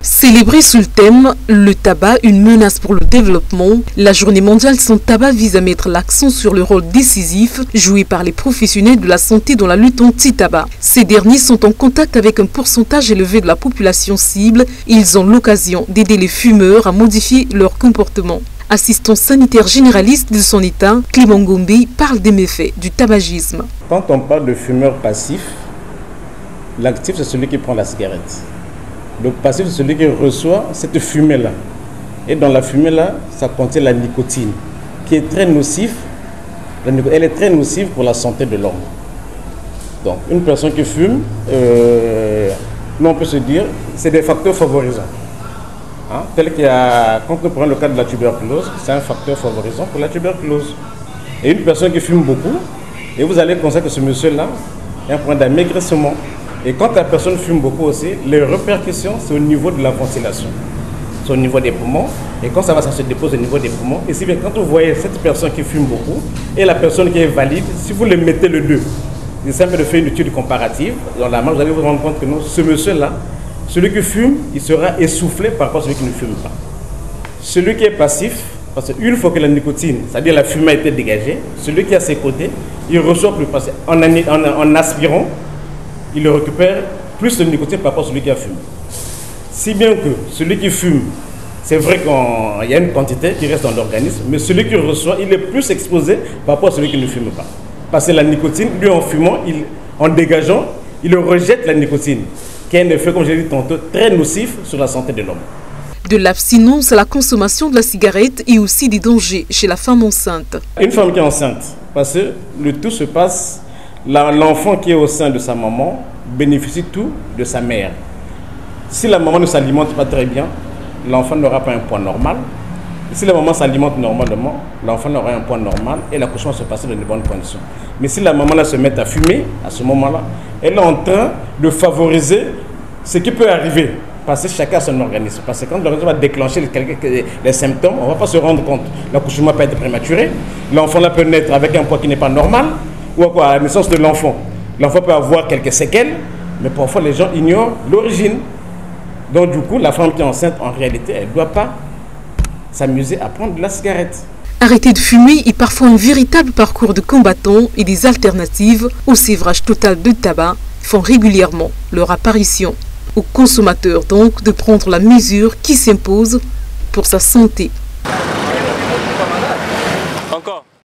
Célébrée sous le thème « Le tabac, une menace pour le développement », la journée mondiale sans tabac vise à mettre l'accent sur le rôle décisif joué par les professionnels de la santé dans la lutte anti-tabac. Ces derniers sont en contact avec un pourcentage élevé de la population cible. Ils ont l'occasion d'aider les fumeurs à modifier leur comportement. Assistant sanitaire généraliste de son état, Clément Gombe parle des méfaits du tabagisme. Quand on parle de fumeur passif, l'actif c'est celui qui prend la cigarette. Le passif, c'est celui qui reçoit cette fumée-là. Et dans la fumée-là, ça contient la nicotine, qui est très nocive. Elle est très nocive pour la santé de l'homme. Donc, une personne qui fume, on peut se dire, c'est des facteurs favorisants. Tel qu'il y a, quand on prend le cas de la tuberculose, c'est un facteur favorisant pour la tuberculose. Et une personne qui fume beaucoup, et vous allez constater que ce monsieur-là a un point d'amaigrissement. Et quand la personne fume beaucoup aussi, les répercussions, c'est au niveau de la ventilation. C'est au niveau des poumons. Et quand ça se dépose au niveau des poumons. Et si bien, quand vous voyez cette personne qui fume beaucoup et la personne qui est valide, si vous les mettez les deux, c'est simple de faire une étude comparative. Dans la marge, vous allez vous rendre compte que non, ce monsieur-là, celui qui fume, il sera essoufflé par rapport à celui qui ne fume pas. Celui qui est passif, parce qu'une fois que la nicotine, c'est-à-dire la fumée a été dégagée, celui qui est à ses côtés, il reçoit plus passé. En aspirant, il récupère plus de nicotine par rapport à celui qui a fumé. Si bien que celui qui fume, c'est vrai qu'il y a une quantité qui reste dans l'organisme, mais celui qui reçoit, il est plus exposé par rapport à celui qui ne fume pas. Parce que la nicotine, lui en fumant, en dégageant, il rejette la nicotine, qui a un effet, comme j'ai dit tantôt, très nocif sur la santé de l'homme. De l'abstinence à la consommation de la cigarette et aussi des dangers chez la femme enceinte. Une femme qui est enceinte, parce que le tout se passe... L'enfant qui est au sein de sa maman bénéficie tout de sa mère. Si la maman ne s'alimente pas très bien, l'enfant n'aura pas un poids normal. Et si la maman s'alimente normalement, l'enfant aura un poids normal et l'accouchement se passe dans de bonnes conditions. Mais si la maman là, se met à fumer, à ce moment-là, elle est en train de favoriser ce qui peut arriver. Parce que chacun a son organisme. Parce que quand l'organisme va déclencher les symptômes, on ne va pas se rendre compte. L'accouchement peut être prématuré. L'enfant là peut naître avec un poids qui n'est pas normal. Ou quoi, à la naissance de l'enfant. L'enfant peut avoir quelques séquelles, mais parfois les gens ignorent l'origine. Donc du coup, la femme qui est enceinte, en réalité, elle ne doit pas s'amuser à prendre de la cigarette. Arrêter de fumer est parfois un véritable parcours de combattants et des alternatives au sévrage total de tabac font régulièrement leur apparition. Aux consommateurs donc de prendre la mesure qui s'impose pour sa santé.